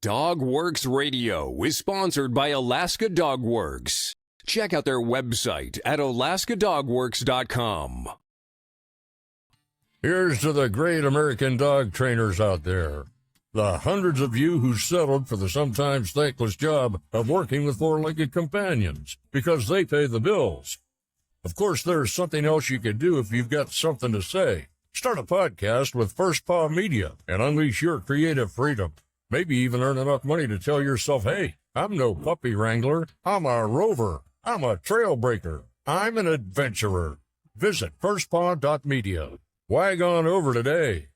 Dogworks Radio is sponsored by Alaska Dog Works. Check out their website at alaskadogworks.com. Here's to the great American dog trainers out there. The hundreds of you who settled for the sometimes thankless job of working with four-legged companions because they pay the bills. Of course, there's something else you can do if you've got something to say. Start a podcast with First Paw Media and unleash your creative freedom. Maybe even earn enough money to tell yourself, hey, I'm no puppy wrangler. I'm a rover. I'm a trail breaker. I'm an adventurer. Visit firstpaw.media. Wag on over today.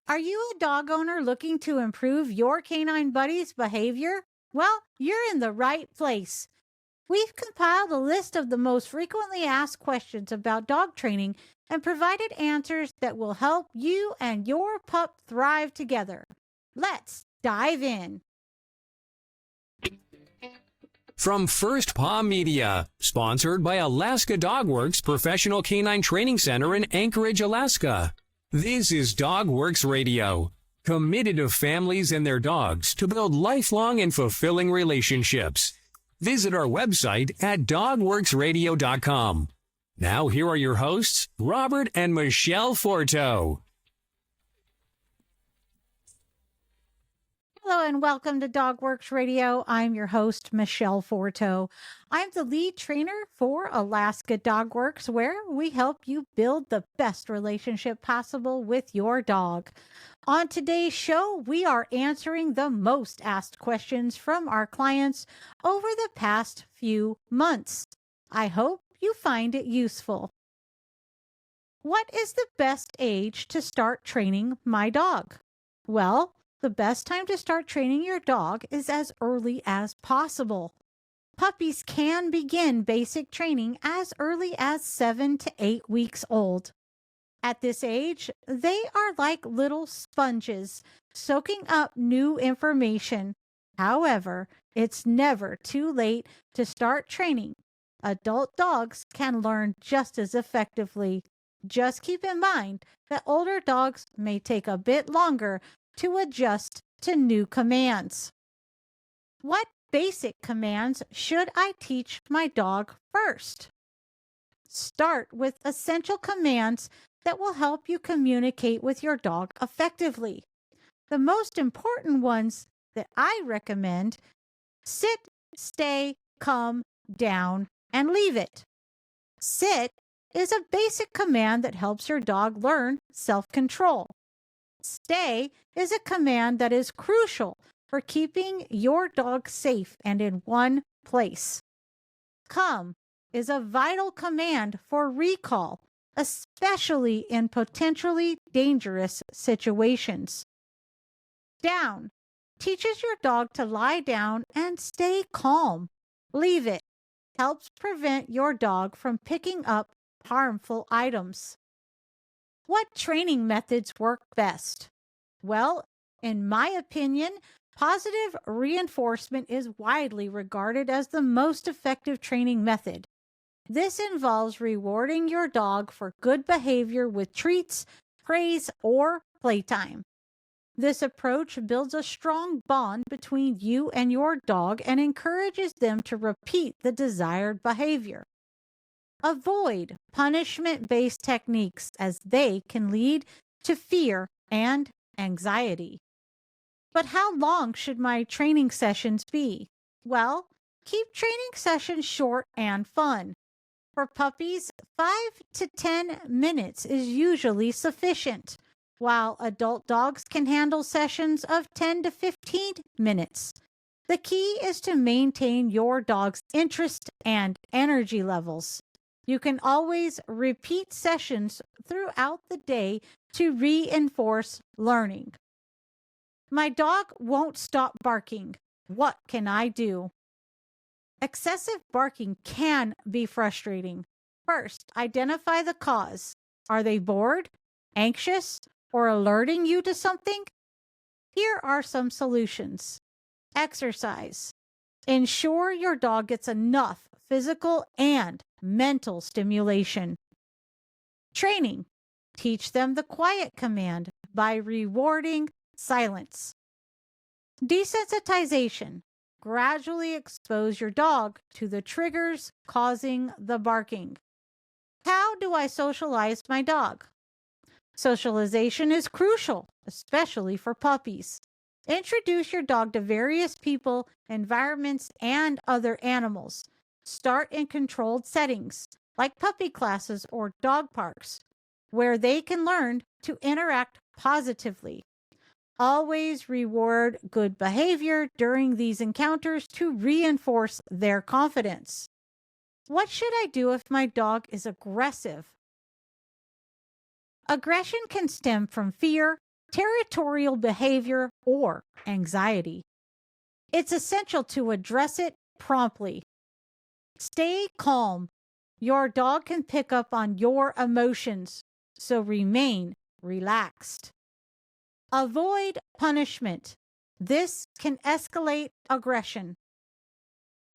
Are you a dog owner looking to improve your canine buddy's behavior? Well, you're in the right place. We've compiled a list of the most frequently asked questions about dog training and provided answers that will help you and your pup thrive together. Let's dive in. From First Paw Media, sponsored by Alaska Dog Works Professional Canine Training Center in Anchorage, Alaska. This is Dogworks Radio, committed to families and their dogs to build lifelong and fulfilling relationships. Visit our website at dogworksradio.com. Now here are your hosts, Robert and Michelle Forto. Hello and welcome to Dogworks Radio. I'm your host, Michelle Forto. I'm the lead trainer for Alaska Dogworks, where we help you build the best relationship possible with your dog. On today's show, we are answering the most asked questions from our clients over the past few months. I hope you find it useful. What is the best age to start training my dog? Well, the best time to start training your dog is as early as possible. Puppies can begin basic training as early as 7 to 8 weeks old. At this age, they are like little sponges, soaking up new information. However, it's never too late to start training. Adult dogs can learn just as effectively. Just keep in mind that older dogs may take a bit longer to adjust to new commands. What basic commands should I teach my dog first? Start with essential commands that will help you communicate with your dog effectively. The most important ones that I recommend: sit, stay, come, down, and leave it. Sit is a basic command that helps your dog learn self-control. Stay is a command that is crucial for keeping your dog safe and in one place. Come is a vital command for recall, especially in potentially dangerous situations. Down teaches your dog to lie down and stay calm. Leave it helps prevent your dog from picking up harmful items. What training methods work best? Well, in my opinion, positive reinforcement is widely regarded as the most effective training method. This involves rewarding your dog for good behavior with treats, praise, or playtime. This approach builds a strong bond between you and your dog and encourages them to repeat the desired behavior. Avoid punishment-based techniques, as they can lead to fear and anxiety. But how long should my training sessions be? Well, keep training sessions short and fun. For puppies, 5 to 10 minutes is usually sufficient, while adult dogs can handle sessions of 10 to 15 minutes. The key is to maintain your dog's interest and energy levels. You can always repeat sessions throughout the day to reinforce learning. My dog won't stop barking. What can I do? Excessive barking can be frustrating. First, identify the cause. Are they bored, anxious, or alerting you to something? Here are some solutions. Exercise. Ensure your dog gets enough physical and mental stimulation. Training. Teach them the quiet command by rewarding silence. Desensitization. Gradually expose your dog to the triggers causing the barking. How do I socialize my dog? Socialization is crucial, especially for puppies. Introduce your dog to various people, environments, and other animals. Start in controlled settings, like puppy classes or dog parks, where they can learn to interact positively. Always reward good behavior during these encounters to reinforce their confidence. What should I do if my dog is aggressive? Aggression can stem from fear, territorial behavior, or anxiety. It's essential to address it promptly. Stay calm. Your dog can pick up on your emotions, so remain relaxed. Avoid punishment. This can escalate aggression.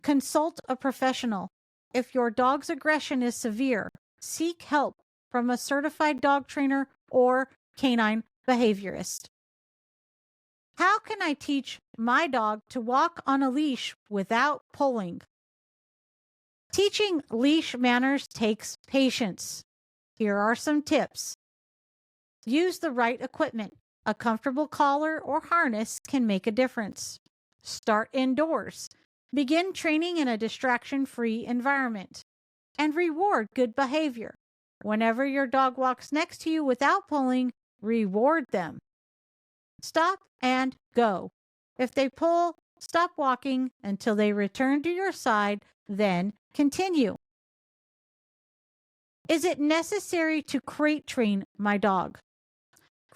Consult a professional. If your dog's aggression is severe, seek help from a certified dog trainer or canine behaviorist. How can I teach my dog to walk on a leash without pulling? Teaching leash manners takes patience. Here are some tips. Use the right equipment. A comfortable collar or harness can make a difference. Start indoors. Begin training in a distraction-free environment. And reward good behavior. Whenever your dog walks next to you without pulling, reward them. Stop and go. If they pull, stop walking until they return to your side, then continue. Is it necessary to crate train my dog?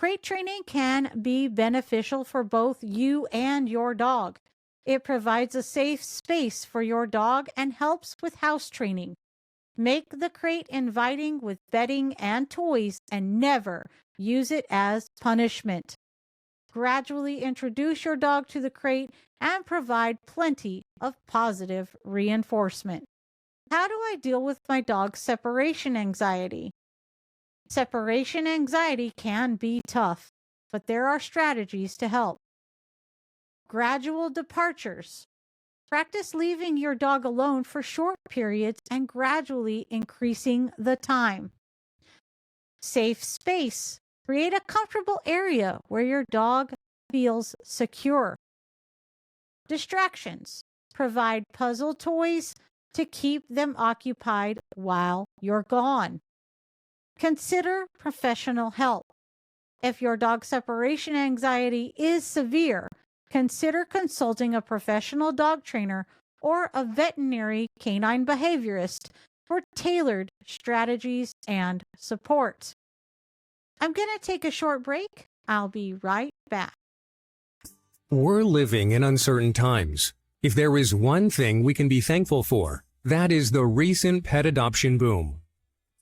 Crate training can be beneficial for both you and your dog. It provides a safe space for your dog and helps with house training. Make the crate inviting with bedding and toys and never use it as punishment. Gradually introduce your dog to the crate and provide plenty of positive reinforcement. How do I deal with my dog's separation anxiety? Separation anxiety can be tough, but there are strategies to help. Gradual departures. Practice leaving your dog alone for short periods and gradually increasing the time. Safe space. Create a comfortable area where your dog feels secure. Distractions. Provide puzzle toys to keep them occupied while you're gone. Consider professional help. If your dog's separation anxiety is severe, consider consulting a professional dog trainer or a veterinary canine behaviorist for tailored strategies and support. I'm going to take a short break. I'll be right back. We're living in uncertain times. If there is one thing we can be thankful for, that is the recent pet adoption boom.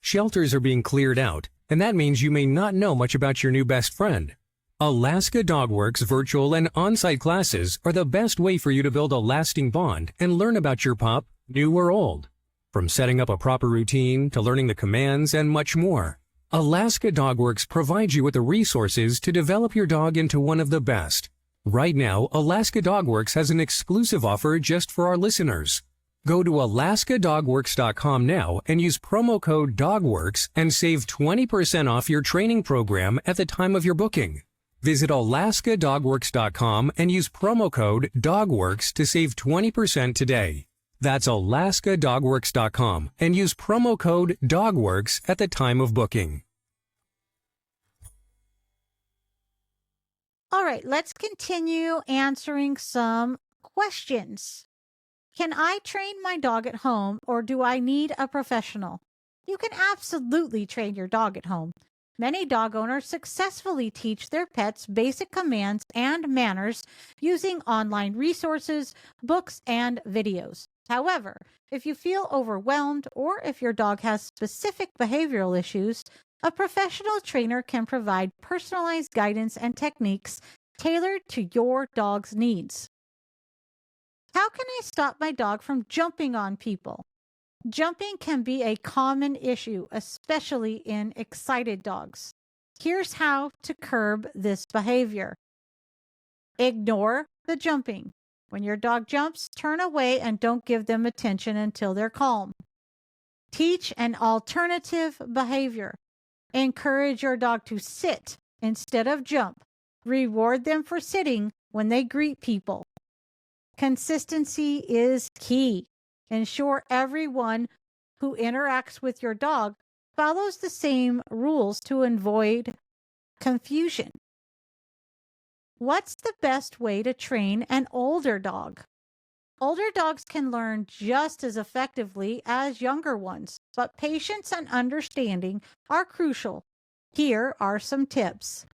Shelters are being cleared out, and that means you may not know much about your new best friend. Alaska Dogworks virtual and on-site classes are the best way for you to build a lasting bond and learn about your pup, new or old. From setting up a proper routine to learning the commands and much more, Alaska Dogworks provides you with the resources to develop your dog into one of the best. Right now, Alaska Dogworks has an exclusive offer just for our listeners. Go to alaskadogworks.com now and use promo code DOGWORKS and save 20% off your training program at the time of your booking. Visit alaskadogworks.com and use promo code DOGWORKS to save 20% today. That's alaskadogworks.com and use promo code DOGWORKS at the time of booking. All right, let's continue answering some questions. Can I train my dog at home or do I need a professional? You can absolutely train your dog at home. Many dog owners successfully teach their pets basic commands and manners using online resources, books, and videos. However, if you feel overwhelmed or if your dog has specific behavioral issues, a professional trainer can provide personalized guidance and techniques tailored to your dog's needs. How can I stop my dog from jumping on people? Jumping can be a common issue, especially in excited dogs. Here's how to curb this behavior. Ignore the jumping. When your dog jumps, turn away and don't give them attention until they're calm. Teach an alternative behavior. Encourage your dog to sit instead of jump. Reward them for sitting when they greet people. Consistency is key. Ensure everyone who interacts with your dog follows the same rules to avoid confusion. What's the best way to train an older dog? Older dogs can learn just as effectively as younger ones, but patience and understanding are crucial. Here are some tips.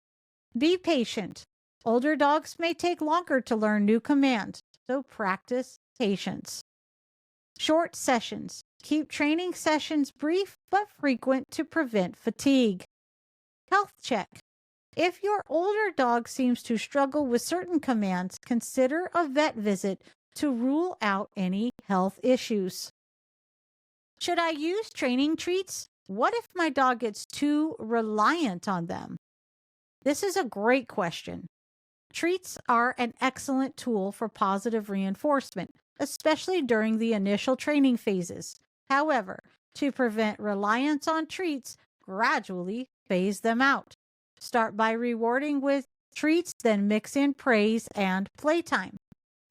Be patient. Older dogs may take longer to learn new commands, so practice patience. Short sessions. Keep training sessions brief but frequent to prevent fatigue. Health check. If your older dog seems to struggle with certain commands, consider a vet visit to rule out any health issues. Should I use training treats? What if my dog gets too reliant on them? This is a great question. Treats are an excellent tool for positive reinforcement, especially during the initial training phases. However, to prevent reliance on treats, gradually phase them out. Start by rewarding with treats, then mix in praise and playtime.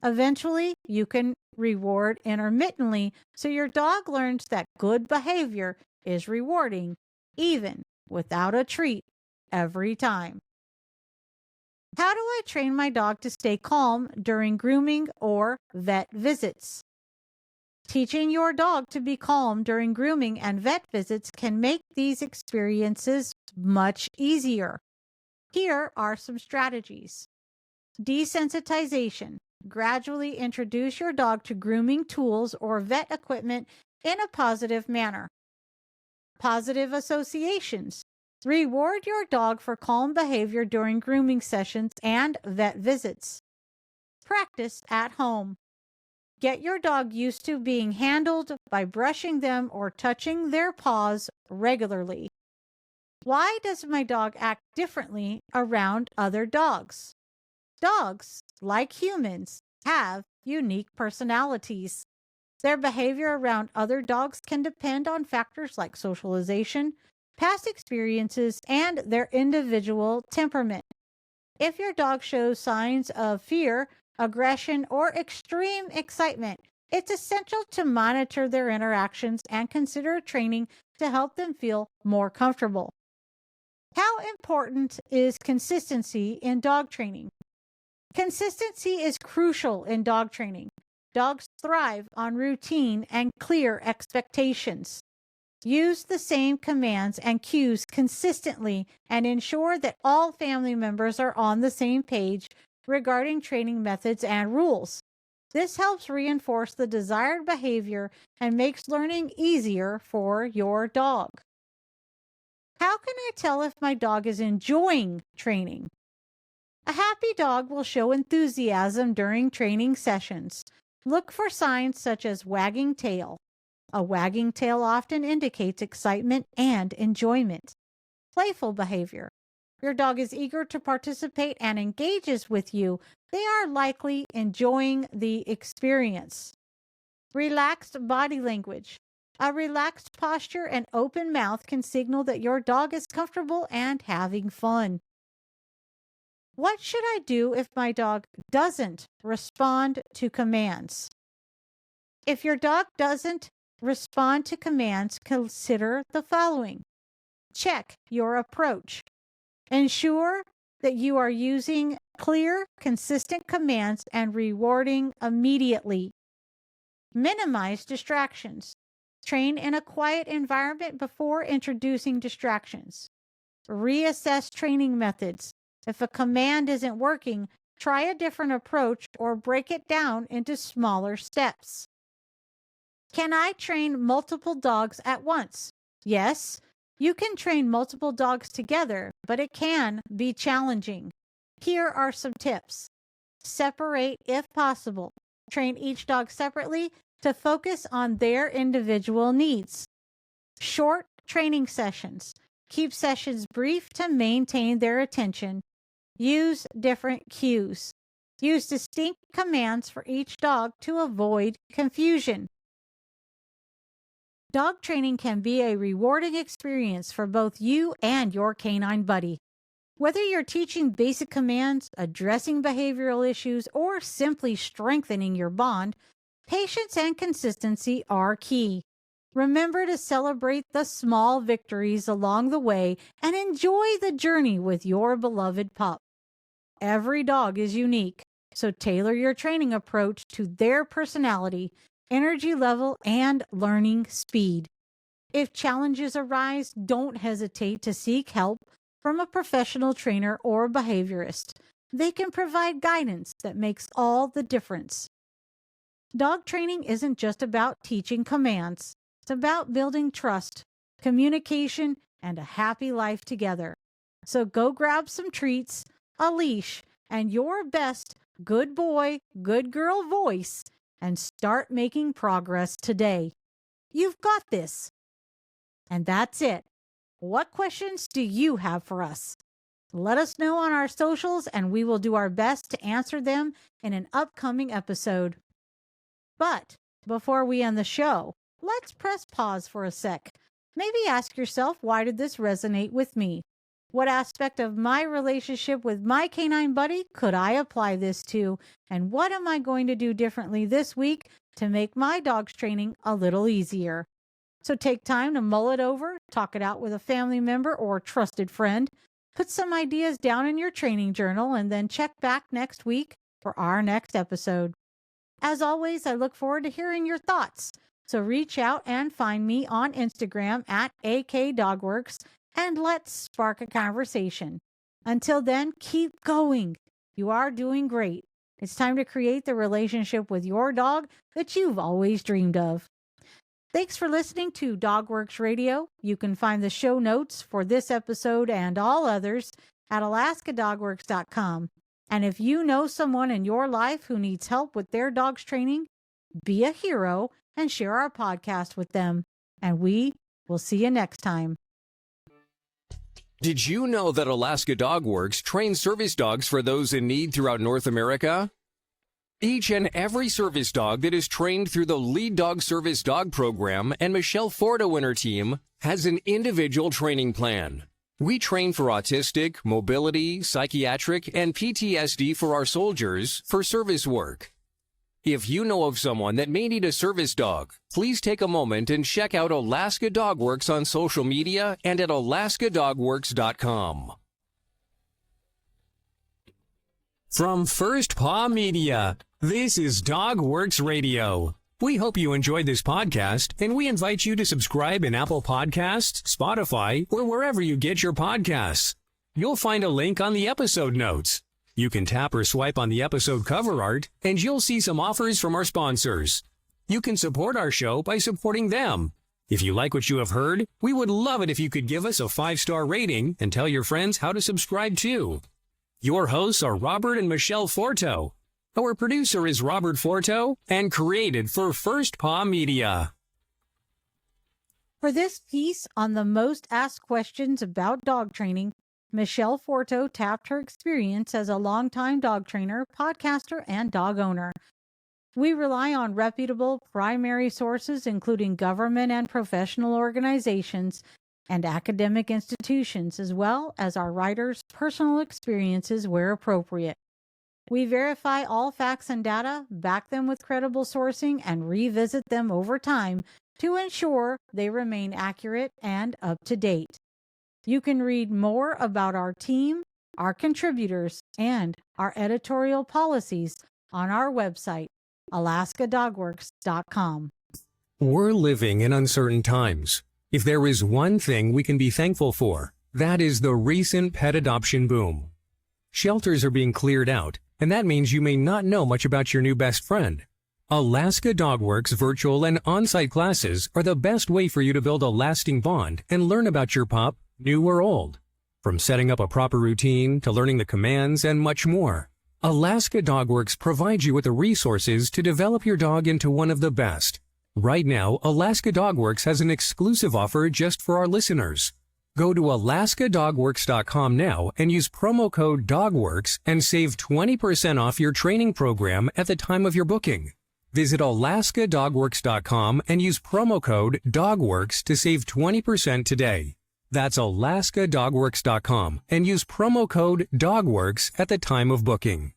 Eventually, you can reward intermittently so your dog learns that good behavior is rewarding, even without a treat, every time. How do I train my dog to stay calm during grooming or vet visits? Teaching your dog to be calm during grooming and vet visits can make these experiences much easier. Here are some strategies. Desensitization. Gradually introduce your dog to grooming tools or vet equipment in a positive manner. Positive associations. Reward your dog for calm behavior during grooming sessions and vet visits. Practice at home. Get your dog used to being handled by brushing them or touching their paws regularly. Why does my dog act differently around other dogs? Dogs, like humans, have unique personalities. Their behavior around other dogs can depend on factors like socialization, past experiences, and their individual temperament. If your dog shows signs of fear, aggression, or extreme excitement, it's essential to monitor their interactions and consider training to help them feel more comfortable. How important is consistency in dog training? Consistency is crucial in dog training. Dogs thrive on routine and clear expectations. Use the same commands and cues consistently and ensure that all family members are on the same page regarding training methods and rules. This helps reinforce the desired behavior and makes learning easier for your dog. How can I tell if my dog is enjoying training? A happy dog will show enthusiasm during training sessions. Look for signs such as wagging tail. A wagging tail often indicates excitement and enjoyment. Playful behavior. Your dog is eager to participate and engages with you. They are likely enjoying the experience. Relaxed body language. A relaxed posture and open mouth can signal that your dog is comfortable and having fun. What should I do if my dog doesn't respond to commands? If your dog doesn't respond to commands, consider the following. Check your approach. Ensure that you are using clear, consistent commands and rewarding immediately. Minimize distractions. Train in a quiet environment before introducing distractions. Reassess training methods. If a command isn't working, try a different approach or break it down into smaller steps. Can I train multiple dogs at once? Yes, you can train multiple dogs together, but it can be challenging. Here are some tips. Separate if possible. Train each dog separately to focus on their individual needs. Short training sessions. Keep sessions brief to maintain their attention. Use different cues. Use distinct commands for each dog to avoid confusion. Dog training can be a rewarding experience for both you and your canine buddy. Whether you're teaching basic commands, addressing behavioral issues, or simply strengthening your bond, patience and consistency are key. Remember to celebrate the small victories along the way and enjoy the journey with your beloved pup. Every dog is unique, so tailor your training approach to their personality, energy level, and learning speed. If challenges arise, don't hesitate to seek help from a professional trainer or behaviorist. They can provide guidance that makes all the difference. Dog training isn't just about teaching commands. It's about building trust, communication, and a happy life together. So go grab some treats, a leash, and your best good boy, good girl voice, and start making progress today. You've got this. And that's it. What questions do you have for us? Let us know on our socials, and we will do our best to answer them in an upcoming episode. But before we end the show, let's press pause for a sec. Maybe ask yourself, why did this resonate with me? What aspect of my relationship with my canine buddy could I apply this to? And what am I going to do differently this week to make my dog's training a little easier? So take time to mull it over, talk it out with a family member or trusted friend, put some ideas down in your training journal, and then check back next week for our next episode. As always, I look forward to hearing your thoughts. So reach out and find me on Instagram at AKDogworks, and let's spark a conversation. Until then, keep going. You are doing great. It's time to create the relationship with your dog that you've always dreamed of. Thanks for listening to Dogworks Radio. You can find the show notes for this episode and all others at alaskadogworks.com. And if you know someone in your life who needs help with their dog's training, be a hero and share our podcast with them. And we will see you next time. Did you know that Alaska Dog Works trains service dogs for those in need throughout North America? Each and every service dog that is trained through the Lead Dog Service Dog Program and Michelle Forto and her team has an individual training plan. We train for autistic, mobility, psychiatric, and PTSD for our soldiers for service work. If you know of someone that may need a service dog, please take a moment and check out Alaska Dog Works on social media and at alaskadogworks.com. From First Paw Media, this is Dogworks Radio. We hope you enjoyed this podcast, and we invite you to subscribe in Apple Podcasts, Spotify, or wherever you get your podcasts. You'll find a link on the episode notes. You can tap or swipe on the episode cover art, and you'll see some offers from our sponsors. You can support our show by supporting them. If you like what you have heard, we would love it if you could give us a 5-star rating and tell your friends how to subscribe too. Your hosts are Robert and Michelle Forto. Our producer is Robert Forto and created for First Paw Media. For this piece on the most asked questions about dog training, Michelle Forto tapped her experience as a longtime dog trainer, podcaster, and dog owner. We rely on reputable primary sources, including government and professional organizations and academic institutions, as well as our writers' personal experiences where appropriate. We verify all facts and data, back them with credible sourcing, and revisit them over time to ensure they remain accurate and up to date. You can read more about our team, our contributors, and our editorial policies on our website, alaskadogworks.com. We're living in uncertain times. If there is one thing we can be thankful for, that is the recent pet adoption boom. Shelters are being cleared out, and that means you may not know much about your new best friend. Alaska Dogworks virtual and on-site classes are the best way for you to build a lasting bond and learn about your pup, new or old. From setting up a proper routine to learning the commands and much more, Alaska Dogworks provides you with the resources to develop your dog into one of the best. Right now, Alaska Dogworks has an exclusive offer just for our listeners. Go to alaskadogworks.com now and use promo code DOGWORKS and save 20% off your training program at the time of your booking. Visit alaskadogworks.com and use promo code DOGWORKS to save 20% today. That's alaskadogworks.com and use promo code DOGWORKS at the time of booking.